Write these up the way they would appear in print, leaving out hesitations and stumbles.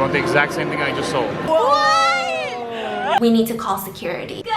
want the exact same thing I just sold. What? We need to call security. Good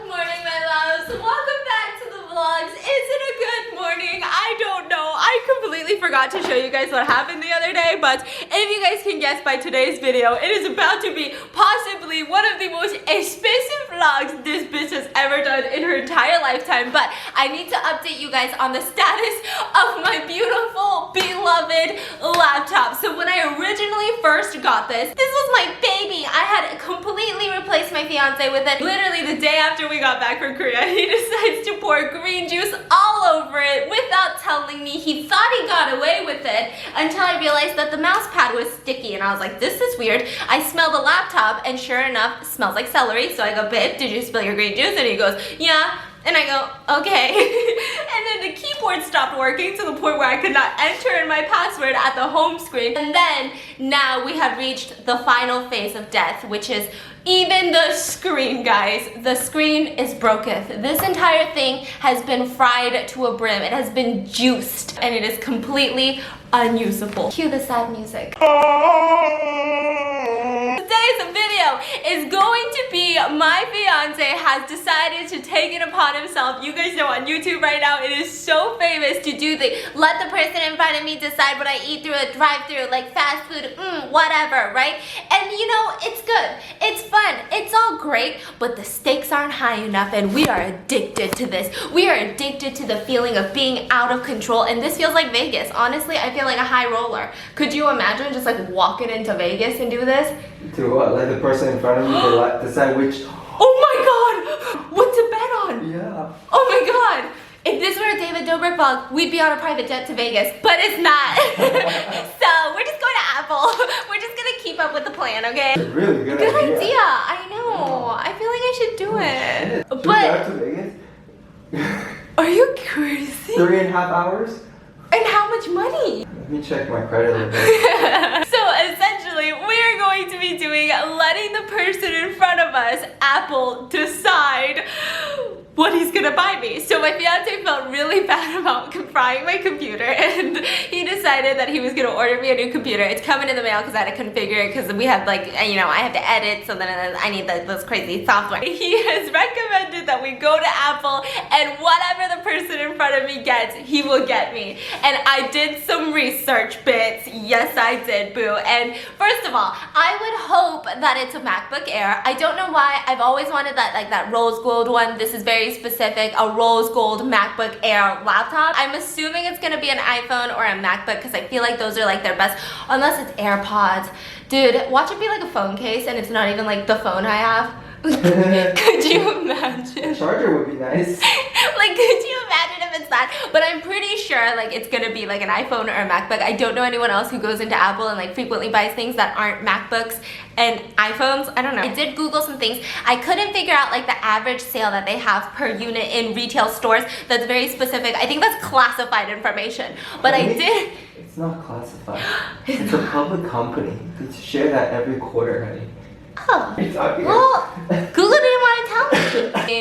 morning, my loves. Welcome back to the vlogs. Is it a good morning? I don't know. I completely forgot to show you guys what happened the other day, but if you guys can guess by today's video, it is about to be possibly one of the most expensive vlogs this bitch has ever done in her entire lifetime. But I need to update you guys on the status of my beautiful, beloved laptop. So when I originally first got this was my baby. I had completely replaced my fiance with it. Literally the day after we got back from Korea, he decides to pour green juice all over it without telling me. He thought he got away with it until I realized that the mouse pad was sticky, and I was like, this is weird. I smell the laptop, and sure enough, it smells like celery. So I go, babe, did you spill your green juice? And he goes, yeah. And I go, okay. And then the keyboard stopped working to the point where I could not enter in my password at the home screen. And then now we have reached the final phase of death, which is even the screen, guys. The screen is broketh. This entire thing has been fried to a brim. It has been juiced, and it is completely unusable. Cue the sad music. Today's video is going to be my fiance has decided to take it upon himself. You guys know on YouTube right now it is so famous to do the let the person in front of me decide what I eat through a drive-through, like fast food, whatever, right? And you know, it's good, it's fun, it's all great, but the stakes aren't high enough, and we are addicted to this. We are addicted to the feeling of being out of control, and this feels like Vegas. Honestly, I feel like a high roller. Could you imagine just like walking into Vegas and do this? To what? Let the person in front of me decide which. Oh my god! What to bet on? Yeah. Oh my god! If this were a David Dobrik vlog, we'd be on a private jet to Vegas, but it's not. So we're just going to Apple. We're just gonna keep up with the plan, okay? It's a really good idea. I know. I feel like I should do it. Should we drive to Vegas? Are you crazy? 3.5 hours? And how much money? Let me check my credit a bit. So essentially, we are going to be doing letting the person in front of us, Apple, decide what he's gonna buy me. So my fiance felt really bad about frying my computer, and he decided that he was gonna order me a new computer. It's coming in the mail because I had to configure it because we have like, you know, I have to edit, so then I need this crazy software. He has recommended that we go to Apple, and whatever the person in front of me gets, he will get me. And I did some research bits. Yes, I did, boo. And first of all, I would hope that it's a MacBook Air. I don't know why. I've always wanted that, like that rose gold one. This is very specific, a rose gold MacBook Air laptop. I'm assuming it's gonna be an iPhone or a MacBook because I feel like those are like their best, unless it's AirPods. Dude, watch it be like a phone case and it's not even like the phone I have. Could you imagine? A charger would be nice. Like, could you imagine if it's that? But I'm pretty sure like it's gonna be like an iPhone or a MacBook. I don't know anyone else who goes into Apple and like frequently buys things that aren't MacBooks and iPhones. I don't know. I did Google some things. I couldn't figure out like the average sale that they have per unit in retail stores. That's very specific. I think that's classified information. But I did. It's not classified. It's a public company. They share that every quarter, honey. Oh, well, Google didn't want to tell me.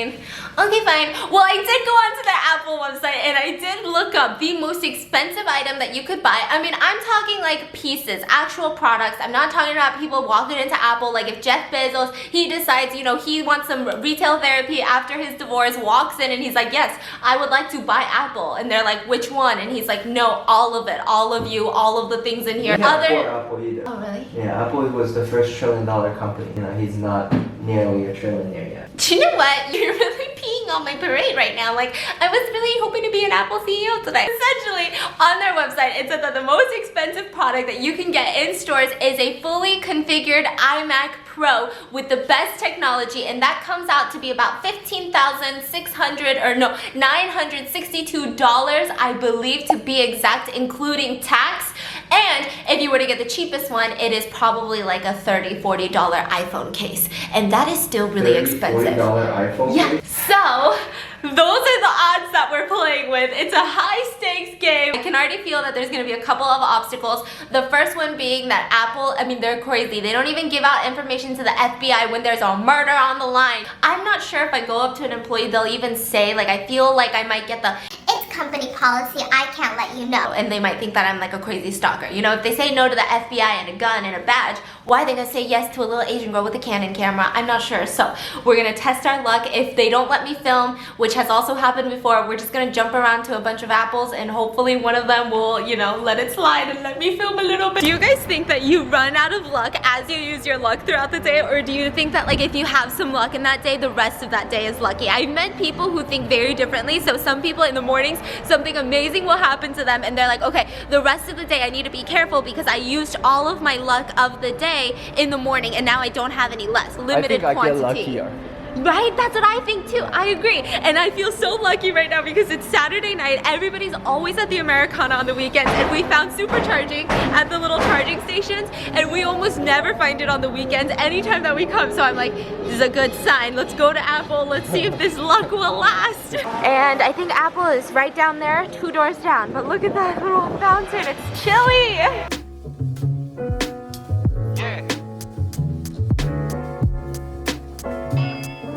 Okay, fine. Well, I did go onto the Apple website and I did look up the most expensive item that you could buy. I mean, I'm talking like pieces, actual products. I'm not talking about people walking into Apple. Like if Jeff Bezos, he decides, you know, he wants some retail therapy after his divorce, walks in and he's like, yes, I would like to buy Apple. And they're like, which one? And he's like, no, all of it, all of you, all of the things in here. He can't afford Apple either. Oh, really? Yeah, Apple was the first $1 trillion company. You know, he's not nearly a trillionaire yet. Do you know what? You're really peeing on my parade right now. Like, I was really hoping to be an Apple CEO today. Essentially, on their website, it said that the most expensive product that you can get in stores is a fully configured iMac Pro with the best technology, and that comes out to be about $15,600 or no, $962, I believe, to be exact, including tax. And if you were to get the cheapest one, it is probably like a $30, $40 iPhone case, and that is still really expensive. $40 iPhone case? So those are the odds that we're playing with. It's a high stakes game. I can already feel that there's gonna be a couple of obstacles. The first one being that Apple, I mean, they're crazy. They don't even give out information to the FBI when there's a murder on the line. I'm not sure if I go up to an employee, they'll even say, like, I feel like I might get the, it's company policy, I can't let you know. And they might think that I'm like a crazy stalker. You know, if they say no to the FBI and a gun and a badge, why are they gonna say yes to a little Asian girl with a Canon camera? I'm not sure. So we're gonna test our luck. If they don't let me film, which has also happened before, we're just gonna jump around to a bunch of apples and hopefully one of them will, you know, let it slide and let me film a little bit. Do you guys think that you run out of luck as you use your luck throughout the day, or do you think that like if you have some luck in that day, the rest of that day is lucky? I've met people who think very differently. So some people in the mornings, something amazing will happen to them and they're like, okay, the rest of the day I need to be careful because I used all of my luck of the day in the morning and now I don't have any less. Limited quantity. I think I get luckier. Right? That's what I think too. I agree. And I feel so lucky right now because it's Saturday night. Everybody's always at the Americana on the weekends and we found supercharging at the little charging stations and we almost never find it on the weekends anytime that we come. So I'm like, this is a good sign. Let's go to Apple. Let's see if this luck will last. And I think Apple is right down there, 2 doors down. But look at that little fountain. It's chilly.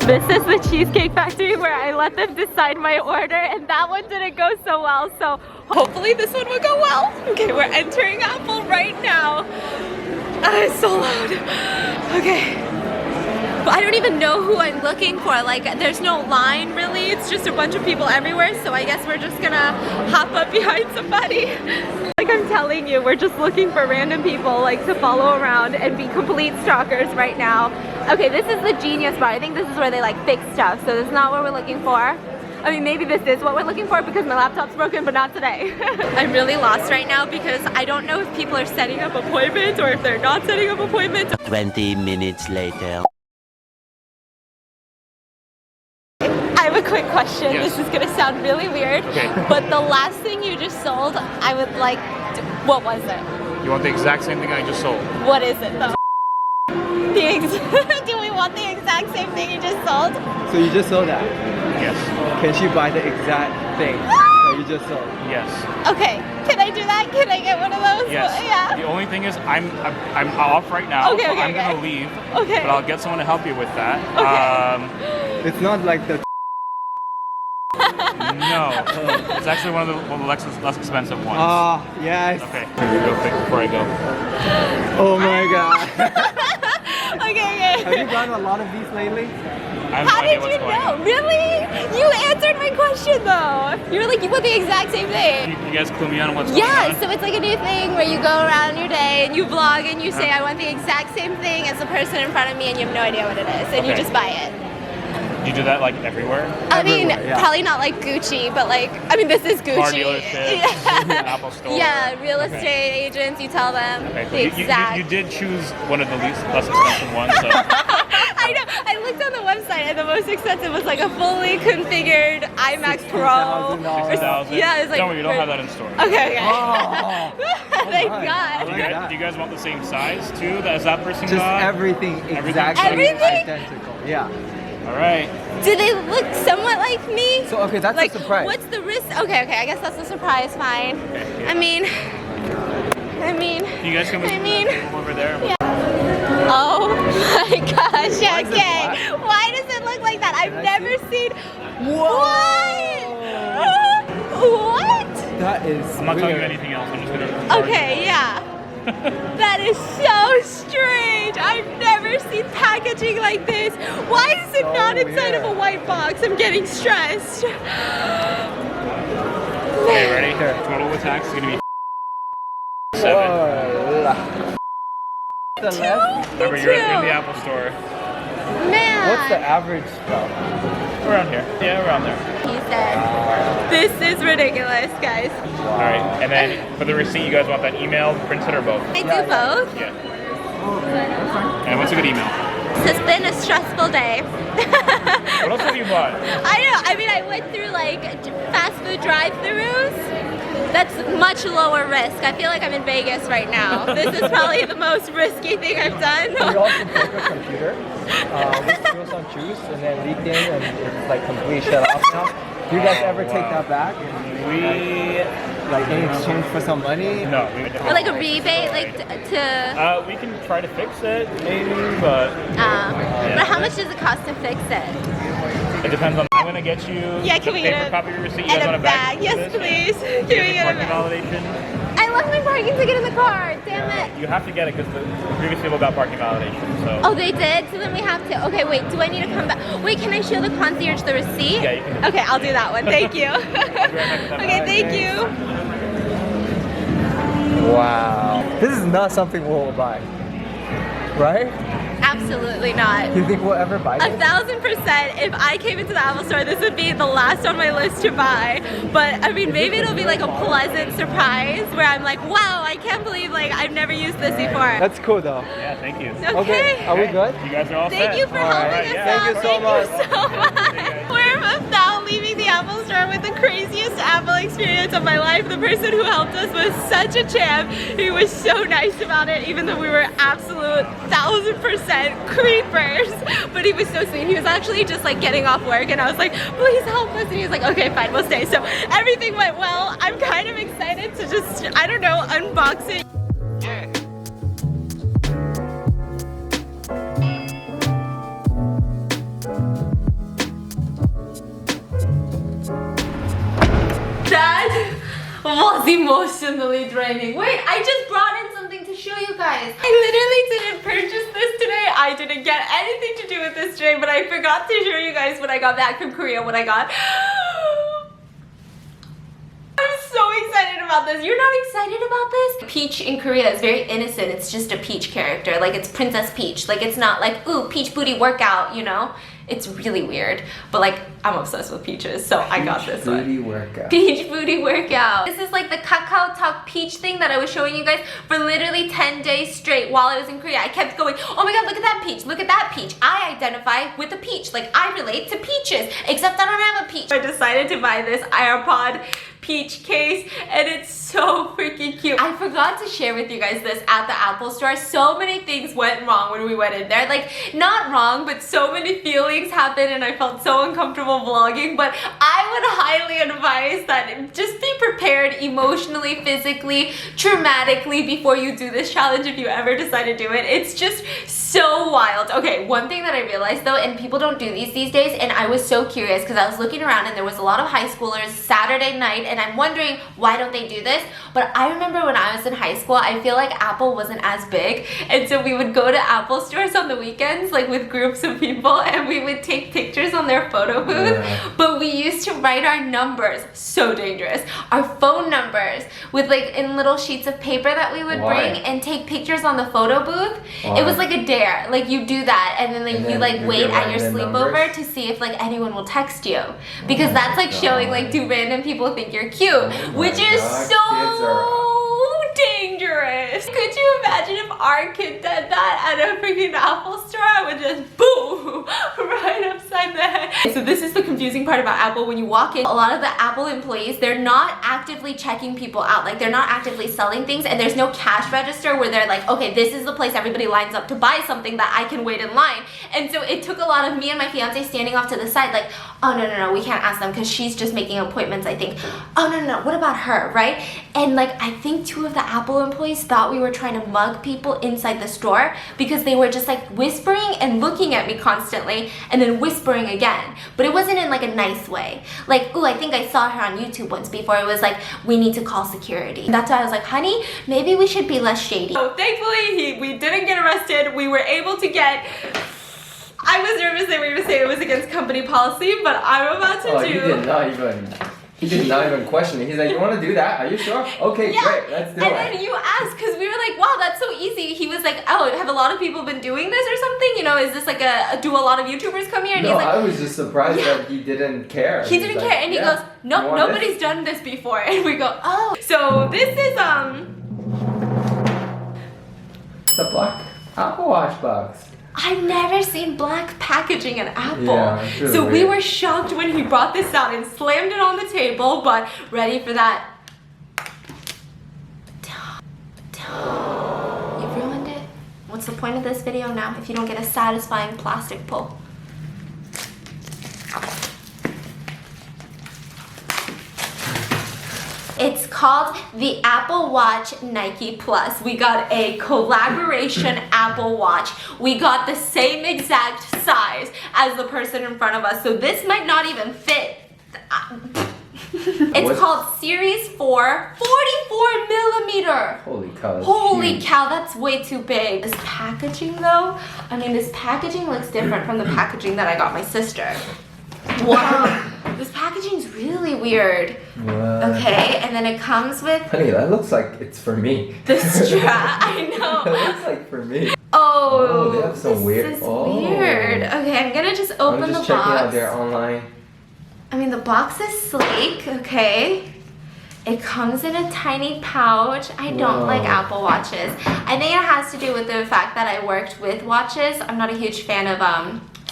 This is the Cheesecake Factory where I let them decide my order and that one didn't go so well, so hopefully this one will go well. Okay, we're entering Apple right now. It's so loud. Okay. But I don't even know who I'm looking for. Like, there's no line really. It's just a bunch of people everywhere, so I guess we're just gonna hop up behind somebody. Like I'm telling you, we're just looking for random people like to follow around and be complete stalkers right now. Okay, this is the Genius Bar. I think this is where they like fix stuff, so this is not what we're looking for. I mean, maybe this is what we're looking for because my laptop's broken, but not today. I'm really lost right now because I don't know if people are setting up appointments or if they're not setting up appointments. 20 minutes later. I have a quick question. Yes. This is gonna sound really weird, Okay. but the last thing you just sold, I would like, what was it? You want the exact same thing I just sold? What is it though? Do we want the exact same thing you just sold? So you just sold that? Yes. Can she buy the exact thing that you just sold? Yes. Okay, can I do that? Can I get one of those? Yes. Yeah. The only thing is I'm off right now, Okay, so okay, I'm okay. gonna leave. Okay. But I'll get someone to help you with that. Okay. It's not like the No. It's actually one of the less expensive ones. yes. Okay. Real quick before I go. Oh my god. Okay. Have you done a lot of these lately? I have How no idea did what's you going know? on. Really? You answered my question though. You were like, you want the exact same thing. You guys clue me on what's going Yeah, on? so it's like a new thing where you go around your day and you vlog and you say, I want the exact same thing as the person in front of me and you have no idea what it is and you Okay. just buy it. You do that like everywhere? I mean, Everywhere, yeah. probably not like Gucci, but like, I mean, this is Gucci. Car dealerships, Yeah. Apple store. Yeah, real Okay. estate agents, you tell them Okay, the so exact. you did choose one of the less expensive ones, so I know, I looked on the website and the most expensive was like a fully configured iMac Pro. $60,000. 60,000. Yeah, it's like. Don't worry, you don't have that in store. Okay. Oh. Thank my. God. Do you, guys, do you guys want the same size too as that person Just got? everything Everything? exactly Everything? identical. Yeah. All right. Do they look somewhat like me? So okay, that's Like, a surprise. what's the risk? Okay, I guess that's a surprise. Fine. Okay, yeah. I mean. You guys come over there. Yeah. Oh my gosh, okay. Why does it look like that? I've never seen. What? What? That is I'm not telling you weird. anything else. I'm just gonna. Okay, yeah. That is so strange. I've never seen packaging like this. Why is it So not inside of a weird. white box? I'm getting stressed. Okay, ready? Okay. Total attack is gonna be 7. Oh, the left. Remember, you're in the Apple store. Man. What's the average stuff? Around here. Yeah, around there. He said, this is ridiculous, guys. All right, and then for the receipt, you guys want that email, printed, or both? I do both. Yeah. And what's a good email? This has been a stressful day. What else have you bought? I know. I mean, I went through like fast food drive-thrus. That's much lower risk. I feel like I'm in Vegas right now. This is probably the most risky thing I've We done. also broke a computer. We spilled some juice and then leaked in and it's like completely shut off now. Do you guys ever take that back? We Like in exchange for some money? no. Or like a rebate, like to. We can try to fix it, maybe, but But how much does it cost to fix it? it depends on. I I'm gonna get you Yeah, can a we paper get a, copy of your receipt. You and guys a want bag? for Yes, this? please. Can You we get get a parking bag? validation. I left my parking ticket in the car. Damn it. You have to get it because the previous people got parking validation. So. Oh, they did? So then we have to. Okay, wait. Do I need to come back? Wait, can I show the concierge the receipt? Yeah, you can. Okay, I'll do that one. Thank you. I'll be right back with that Okay, bag. thank you. Wow. This is not something we'll buy. Right? Absolutely not. Do you think we'll ever buy this? 1,000%. If I came into the Apple store, this would be the last on my list to buy. But I mean, maybe it'll be like a pleasant surprise where I'm like, wow, I can't believe like I've never used this before. That's cool though. Yeah, thank you. Okay. Are we good? You guys are all set. Thank you for helping us yeah. out. Thank you so much. Thank you so much. We're now leaving the Apple store with the craziest Apple experience of my life. The person who helped us was such a champ. He was so nice about it, even though we were absolute 1,000% creepers. But he was so sweet. He was actually just like getting off work, and I was like, please help us. And he was like, okay, fine, we'll stay. So everything went well. I'm kind of excited to just, I don't know, unbox it. That was emotionally draining. Wait, I just brought in something to show you guys. I literally didn't purchase this today. I didn't get anything to do with this today, but I forgot to show you guys when I got back from Korea what I got. I'm so excited about this. You're not excited about this? Peach in Korea is very innocent. It's just a Peach character. Like, it's Princess Peach. Like, it's not like, ooh, Peach booty workout, you know? It's really weird. But like, I'm obsessed with peaches, so I got this one. Booty workout. Peach booty workout. This is like the Kakao Talk peach thing that I was showing you guys for literally 10 days straight while I was in Korea. I kept going, oh my god, look at that peach, look at that peach. I identify with a peach. Like, I relate to peaches, except I don't have a peach. I decided to buy this AirPod peach case, and it's so freaking cute. I forgot to share with you guys this at the Apple store. So many things went wrong when we went in there. Like, not wrong, but so many feelings happened, and I felt so uncomfortable vlogging. But I would highly advise that just be prepared emotionally, physically, traumatically before you do this challenge if you ever decide to do it. It's just so wild. Okay, one thing that I realized though, and people don't do these days, and I was so curious because I was looking around and there was a lot of high schoolers Saturday night, and I'm wondering why don't they do this? But I remember when I was in high school, I feel like Apple wasn't as big, and so we would go to Apple stores on the weekends, like with groups of people, and we would take pictures on their photo booth. Yeah. But we used to write our numbers, so dangerous, our phone numbers with like in little sheets of paper that we would Why? bring and take pictures on the photo booth. Why? It was like a dare. Like, you do that, and then like And you then like you wait get at your random sleepover numbers? to see if like anyone will text you, because my that's like showing like, God. do random people think you're cute, my which is God, so kids dangerous. Could you imagine if our kid did that at a freaking Apple store? I would just boom right upside the head. So this is the confusing part about Apple. When you walk in, a lot of the Apple employees, they're not actively checking people out. Like, they're not actively selling things, and there's no cash register where they're like, okay, this is the place everybody lines up to buy something that I can wait in line. And so it took a lot of me and my fiance standing off to the side like, oh no, we can't ask them because she's just making appointments, I think. Oh no, what about her, right? And like, I think 2 of the Apple employees thought we were trying to mug people inside the store because they were just like whispering and looking at me constantly and then whispering again. But it wasn't in like a nice way. Like, ooh, I think I saw her on YouTube once before. It was like, we need to call security. That's why I was like, honey, maybe we should be less shady. So thankfully, we didn't get arrested. We were able to get... I was nervous they were going to say it was against company policy, but I'm about to do... He did not even question it. He's like, you want to do that? Are you sure? Okay, Yeah. great, let's do it. And then you asked, because we were like, wow, that's so easy. He was like, oh, have a lot of people been doing this or something? You know, is this like do a lot of YouTubers come here? And No, he's like, I was just surprised Yeah. that he didn't care. he He's didn't like, care. And he yeah, goes, nope, you want nobody's this? done this before. And we go, oh. So this is, It's a black Apple Watch box. I've never seen black packaging at Apple. Yeah, it's really so we weird. were shocked when he brought this out and slammed it on the table, but ready for that. You ruined it. What's the point of this video now if you don't get a satisfying plastic pull? It's called the Apple Watch Nike Plus. We got a collaboration Apple Watch. We got the same exact size as the person in front of us, so this might not even fit. It's called Series 4, 44 millimeter. Holy cow. Holy cow, that's way too big. This packaging though, I mean, this packaging looks different from the packaging that I got my sister. Wow, this packaging's really weird. What? Okay, and then it comes with Honey, that looks like it's for me. the strap. I know. That looks like for me. Oh, they have some weird. This is weird. Okay, I'm gonna just open I'm just the checking box. out their online. I mean, the box is sleek. Okay. It comes in a tiny pouch. I don't like Apple Watches. I think it has to do with the fact that I worked with watches. I'm not a huge fan of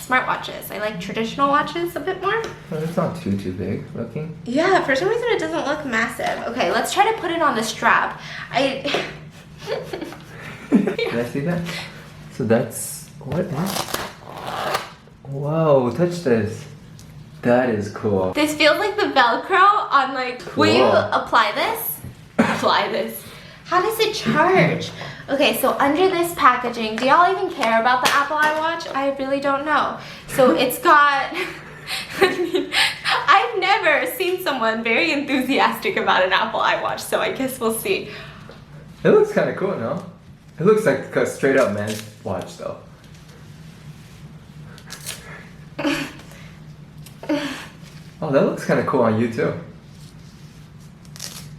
smartwatches. I like traditional watches a bit more. Well, it's not too big looking. Yeah, for some reason it doesn't look massive. Okay, let's try to put it on the strap. Can I see that? So that's what is? Whoa! Touch this. That is cool. This feels like the Velcro on like, Cool. will you apply this? Apply this. How does it charge? Okay, so under this packaging, do y'all even care about the Apple iWatch? I really don't know. So it's got, I mean, I've never seen someone very enthusiastic about an Apple iWatch, so I guess we'll see. It looks kind of cool, no? It looks like a straight up man's watch though. Oh, that looks kind of cool on you too.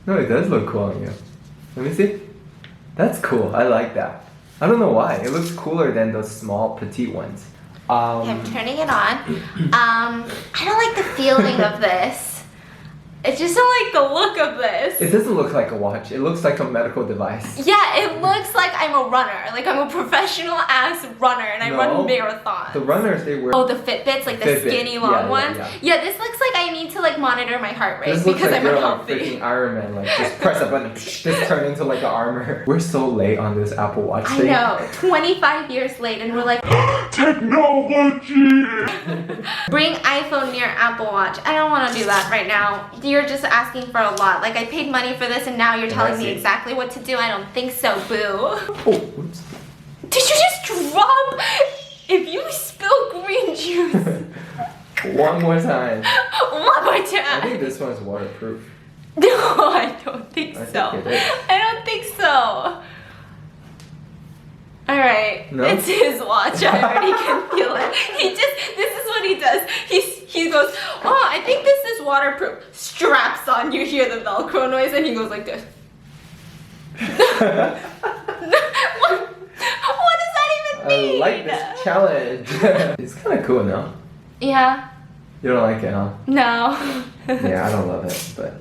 No, it does look cool on you. Let me see. That's cool. I like that. I don't know why. It looks cooler than those small, petite ones. I'm turning it on. I don't like the feeling of this. I just don't like the look of this. It doesn't look like a watch. It looks like a medical device. Yeah, it looks like I'm a runner. Like I'm a professional ass runner and I run marathons. The runners, they wear... Oh, the Fitbits, like the Fitbit. skinny long Yeah, ones? yeah. Yeah, this looks like I need to like monitor my heart rate This looks because like I'm you're unhealthy. like freaking Iron Man. Like, just press a button, just turn into like an armor. We're so late on this Apple Watch I thing. know, 25 years late and we're like, Technology! bring iPhone near Apple Watch. I don't want to do that right now. You're just asking for a lot. Like I paid money for this and now you're telling me exactly what to do. I don't think so, boo. Oh, whoops. Did you just drop? If you spill green juice. One more time. One more I time. think this one's waterproof. No, I don't think I so. think it is. I don't think so. Alright, No? it's his watch. I already can feel it. This is what he does. He goes, oh, I think this is waterproof. Straps on, you hear the Velcro noise, and he goes like this. What does that even mean? I like this challenge. It's kind of cool, no? Yeah. You don't like it, huh? No. Yeah, I don't love it, but...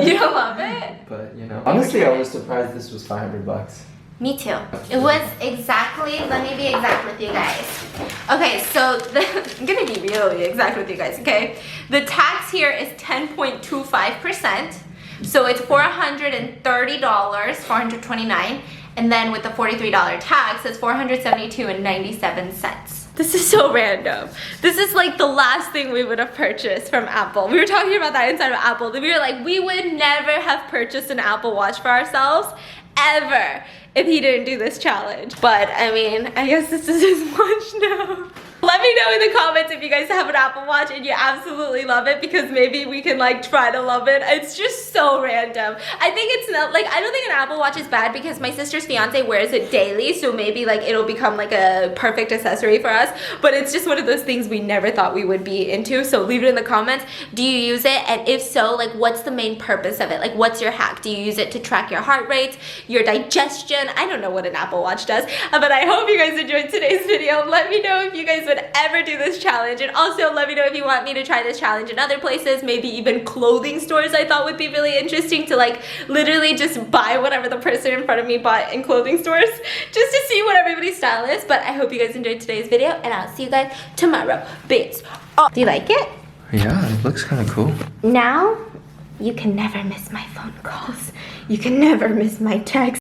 You don't love it? But, you know. Honestly, I was surprised this was $500. Me too. It was exactly, let me be exact with you guys. Okay, so I'm gonna be really exact with you guys, okay? The tax here is 10.25%. So it's $430, $429. And then with the $43 tax, it's $472.97. This is so random. This is like the last thing we would have purchased from Apple. We were talking about that inside of Apple. We were like, we would never have purchased an Apple Watch for ourselves, ever, if he didn't do this challenge. But I mean, I guess this is his watch now. Let me know in the comments if you guys have an Apple Watch and you absolutely love it, because maybe we can like try to love it. It's just so random. I think it's not like, I don't think an Apple Watch is bad because my sister's fiance wears it daily, so maybe like it'll become like a perfect accessory for us, but it's just one of those things we never thought we would be into. So leave it in the comments. Do you use it? And if so, like what's the main purpose of it? Like what's your hack? Do you use it to track your heart rate, your digestion? I don't know what an Apple Watch does, but I hope you guys enjoyed today's video. Let me know if you guys would ever do this challenge, and also let me know if you want me to try this challenge in other places, maybe even clothing stores. I thought would be really interesting to like literally just buy whatever the person in front of me bought in clothing stores just to see what everybody's style is. But I hope you guys enjoyed today's video, and I'll see you guys tomorrow. Bits. Oh, do you like it? Yeah, it looks kind of cool. Now you can never miss my phone calls. You can never miss my texts.